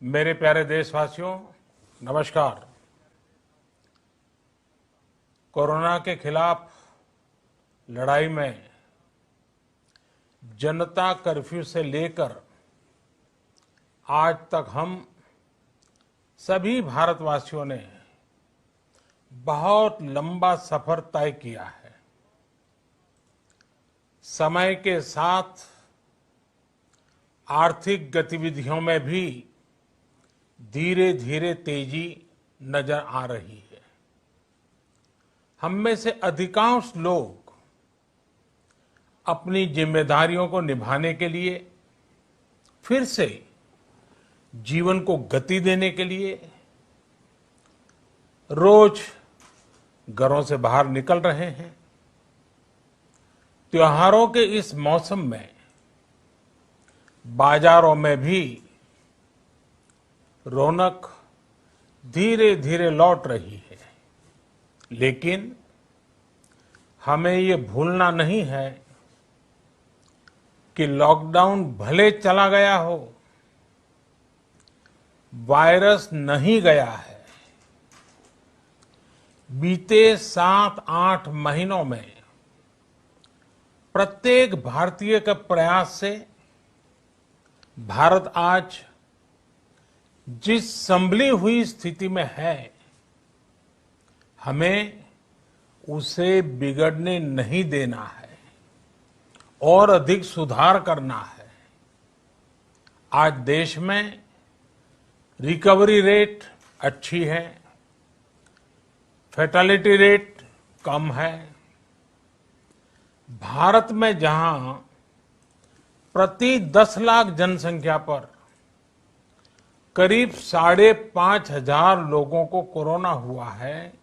मेरे प्यारे देशवासियों, नमस्कार। कोरोना के खिलाफ लड़ाई में जनता कर्फ्यू से लेकर आज तक हम सभी भारतवासियों ने बहुत लंबा सफर तय किया है। समय के साथ आर्थिक गतिविधियों में भी धीरे धीरे तेजी नजर आ रही है। हम में से अधिकांश लोग अपनी जिम्मेदारियों को निभाने के लिए, फिर से जीवन को गति देने के लिए रोज घरों से बाहर निकल रहे हैं। त्योहारों के इस मौसम में बाजारों में भी रौनक धीरे धीरे लौट रही है, लेकिन हमें ये भूलना नहीं है कि लॉकडाउन भले चला गया हो, वायरस नहीं गया है। बीते 7-8 महीनों में प्रत्येक भारतीय के प्रयास से भारत आज जिस संभली हुई स्थिति में है, हमें उसे बिगड़ने नहीं देना है और अधिक सुधार करना है। आज देश में रिकवरी रेट अच्छी है, फैटेलिटी रेट कम है। भारत में जहां प्रति 10 लाख जनसंख्या पर करीब 5,500 लोगों को कोरोना हुआ है,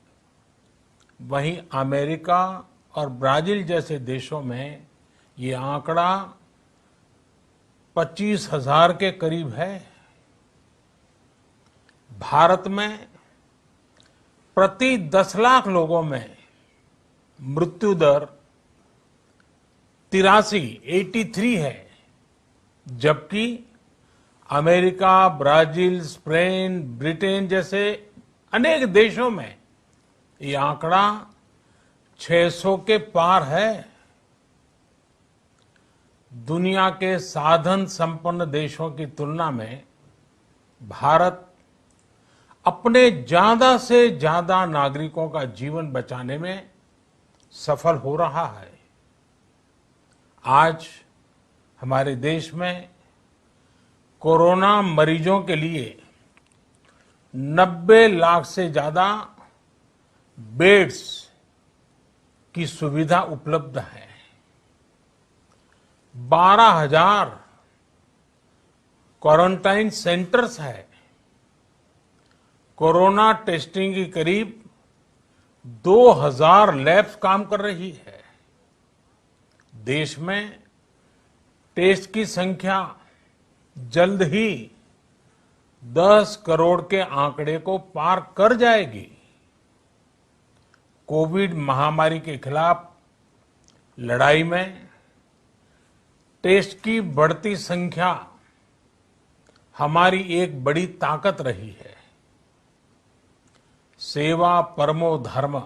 वहीं अमेरिका और ब्राजील जैसे देशों में ये आंकड़ा 25,000 के करीब है। भारत में प्रति 10 लाख लोगों में मृत्यु दर 83 है, जबकि अमेरिका, ब्राजील, स्पेन, ब्रिटेन जैसे अनेक देशों में ये आंकड़ा 600 के पार है। दुनिया के साधन संपन्न देशों की तुलना में भारत अपने ज्यादा से ज्यादा नागरिकों का जीवन बचाने में सफल हो रहा है। आज हमारे देश में कोरोना मरीजों के लिए 90 लाख से ज्यादा बेड्स की सुविधा उपलब्ध है। 12,000 क्वारंटाइन सेंटर्स है। कोरोना टेस्टिंग की करीब 2,000 लैब्स काम कर रही है। देश में टेस्ट की संख्या जल्द ही 10 करोड़ के आंकड़े को पार कर जाएगी। कोविड महामारी के खिलाफ लड़ाई में टेस्ट की बढ़ती संख्या हमारी एक बड़ी ताकत रही है। सेवा परमो धर्म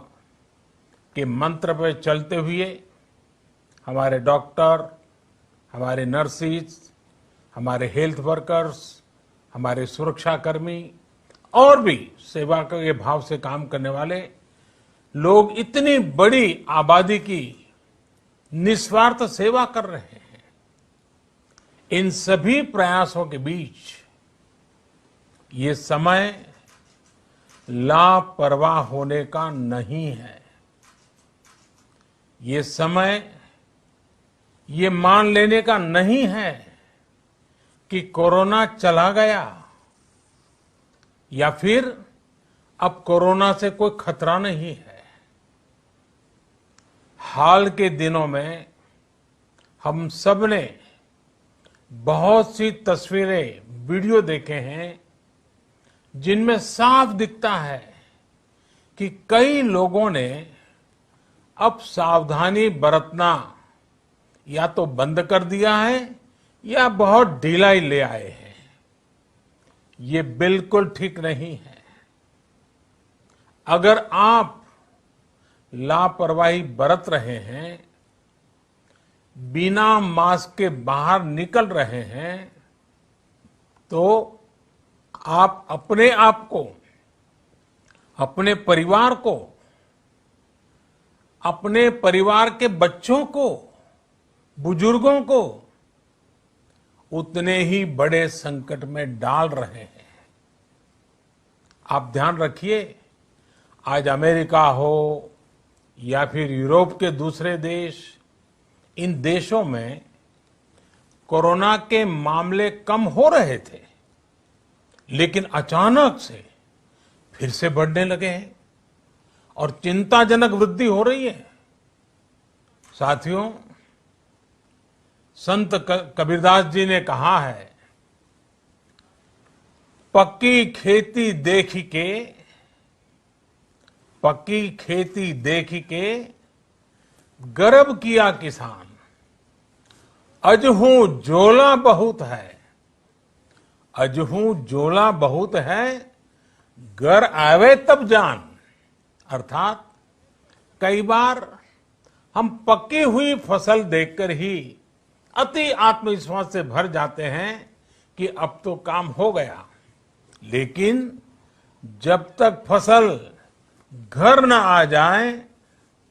के मंत्र पर चलते हुए हमारे डॉक्टर, हमारे नर्सिस, हमारे हेल्थ वर्कर्स, हमारे सुरक्षाकर्मी और भी सेवा के भाव से काम करने वाले लोग इतनी बड़ी आबादी की निस्वार्थ सेवा कर रहे हैं। इन सभी प्रयासों के बीच ये समय लापरवाह होने का नहीं है। ये समय ये मान लेने का नहीं है कि कोरोना चला गया या फिर अब कोरोना से कोई खतरा नहीं है। हाल के दिनों में हम सब ने बहुत सी तस्वीरें, वीडियो देखे हैं जिनमें साफ दिखता है कि कई लोगों ने अब सावधानी बरतना या तो बंद कर दिया है या बहुत ढिलाई ले आए हैं। ये बिल्कुल ठीक नहीं है। अगर आप लापरवाही बरत रहे हैं, बिना मास्क के बाहर निकल रहे हैं, तो आप अपने आप को, अपने परिवार को, अपने परिवार के बच्चों को, बुजुर्गों को उतने ही बड़े संकट में डाल रहे हैं। आप ध्यान रखिए, आज अमेरिका हो या फिर यूरोप के दूसरे देश, इन देशों में कोरोना के मामले कम हो रहे थे, लेकिन अचानक से फिर से बढ़ने लगे हैं और चिंताजनक वृद्धि हो रही है। साथियों, संत कबीरदास जी ने कहा है, पक्की खेती देखी के, पक्की खेती देखी के गर्व किया किसान, अजहू जोला बहुत है, अजहू जोला बहुत है, घर आवे तब जान। अर्थात कई बार हम पकी हुई फसल देखकर ही अति आत्मविश्वास से भर जाते हैं कि अब तो काम हो गया, लेकिन जब तक फसल घर न आ जाए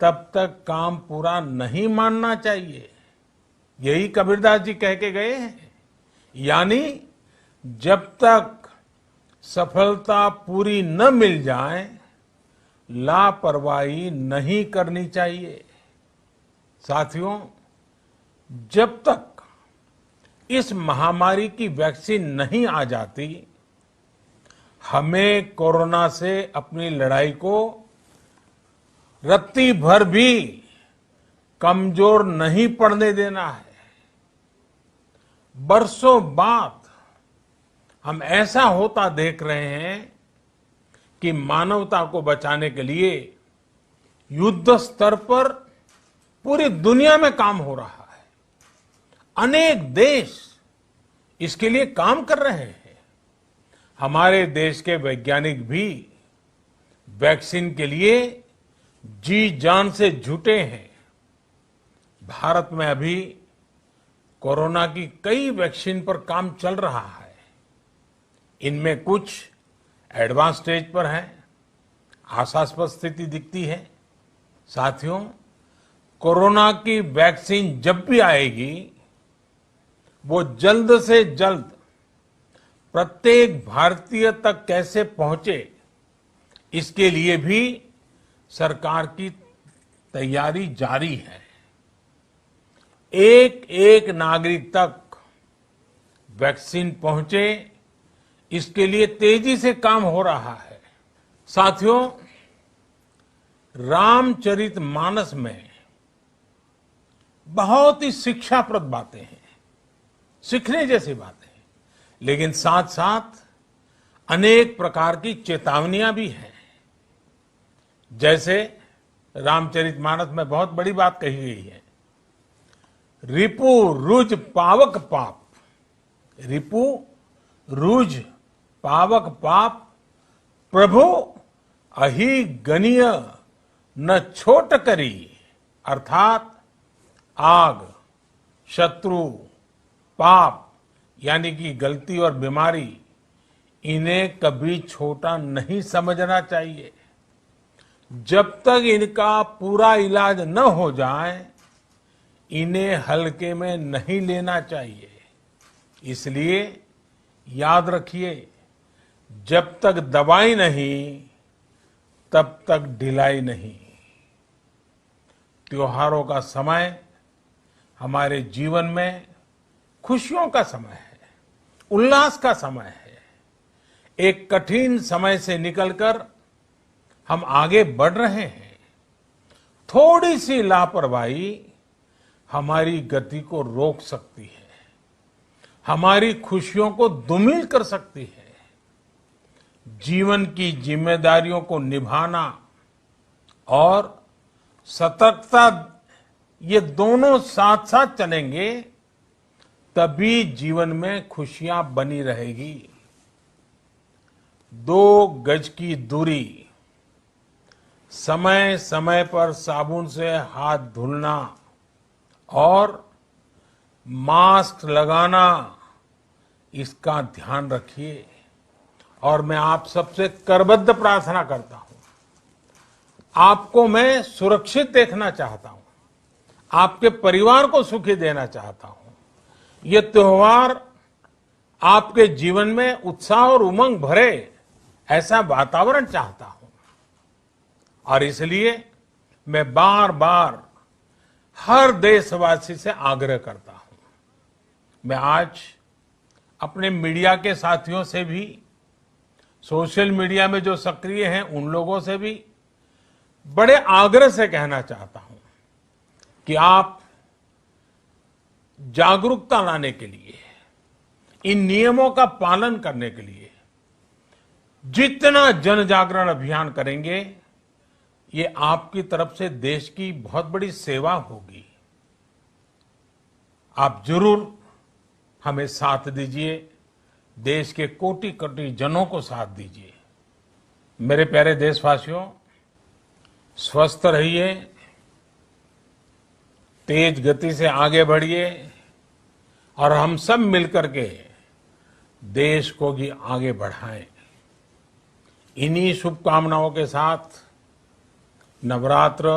तब तक काम पूरा नहीं मानना चाहिए। यही कबीरदास जी कह के गए हैं। यानी जब तक सफलता पूरी न मिल जाए, लापरवाही नहीं करनी चाहिए। साथियों, जब तक इस महामारी की वैक्सीन नहीं आ जाती, हमें कोरोना से अपनी लड़ाई को रत्ती भर भी कमजोर नहीं पड़ने देना है। बरसों बाद हम ऐसा होता देख रहे हैं कि मानवता को बचाने के लिए युद्ध स्तर पर पूरी दुनिया में काम हो रहा है। अनेक देश इसके लिए काम कर रहे हैं। हमारे देश के वैज्ञानिक भी वैक्सीन के लिए जी जान से जुटे हैं। भारत में अभी कोरोना की कई वैक्सीन पर काम चल रहा है। इनमें कुछ एडवांस स्टेज पर है, आशास्पद स्थिति दिखती है। साथियों, कोरोना की वैक्सीन जब भी आएगी, वो जल्द से जल्द प्रत्येक भारतीय तक कैसे पहुंचे, इसके लिए भी सरकार की तैयारी जारी है। एक एक नागरिक तक वैक्सीन पहुंचे, इसके लिए तेजी से काम हो रहा है। साथियों, रामचरितमानस में बहुत ही शिक्षाप्रद बातें हैं, सीखने जैसी बातें हैं, लेकिन साथ साथ अनेक प्रकार की चेतावनियां भी हैं। जैसे रामचरितमानस में बहुत बड़ी बात कही गई है, रिपु रुज पावक पाप, रिपु रुज पावक पाप, प्रभु अहि गनीय न छोट करी। अर्थात आग, शत्रु, पाप यानी कि गलती और बीमारी, इन्हें कभी छोटा नहीं समझना चाहिए। जब तक इनका पूरा इलाज न हो जाए, इन्हें हल्के में नहीं लेना चाहिए। इसलिए याद रखिए, जब तक दवाई नहीं, तब तक ढिलाई नहीं। त्योहारों का समय हमारे जीवन में खुशियों का समय है, उल्लास का समय है। एक कठिन समय से निकलकर हम आगे बढ़ रहे हैं। थोड़ी सी लापरवाही हमारी गति को रोक सकती है, हमारी खुशियों को धूमिल कर सकती है। जीवन की जिम्मेदारियों को निभाना और सतर्कता, ये दोनों साथ साथ चलेंगे, तभी जीवन में खुशियां बनी रहेगी। 2 गज की दूरी, समय समय पर साबुन से हाथ धुलना और मास्क लगाना, इसका ध्यान रखिए। और मैं आप सबसे करबद्ध प्रार्थना करता हूं, आपको मैं सुरक्षित देखना चाहता हूं, आपके परिवार को सुखी देना चाहता हूं। ये त्योहार आपके जीवन में उत्साह और उमंग भरे, ऐसा वातावरण चाहता हूं। और इसलिए मैं बार बार हर देशवासी से आग्रह करता हूं। मैं आज अपने मीडिया के साथियों से भी, सोशल मीडिया में जो सक्रिय हैं उन लोगों से भी बड़े आग्रह से कहना चाहता हूं कि आप जागरूकता लाने के लिए, इन नियमों का पालन करने के लिए जितना जन जागरण अभियान करेंगे, ये आपकी तरफ से देश की बहुत बड़ी सेवा होगी। आप जरूर हमें साथ दीजिए, देश के कोटि कोटि जनों को साथ दीजिए। मेरे प्यारे देशवासियों, स्वस्थ रहिए, तेज गति से आगे बढ़िए और हम सब मिलकर के देश को भी आगे बढ़ाएं। इन्हीं शुभकामनाओं के साथ नवरात्र,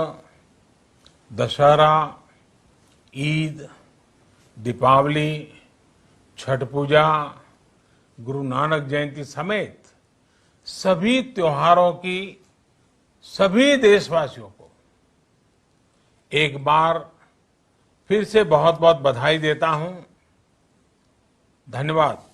दशहरा, ईद, दीपावली, छठ पूजा, गुरु नानक जयंती समेत सभी त्योहारों की सभी देशवासियों को एक बार फिर से बहुत बहुत बधाई देता हूं। धन्यवाद।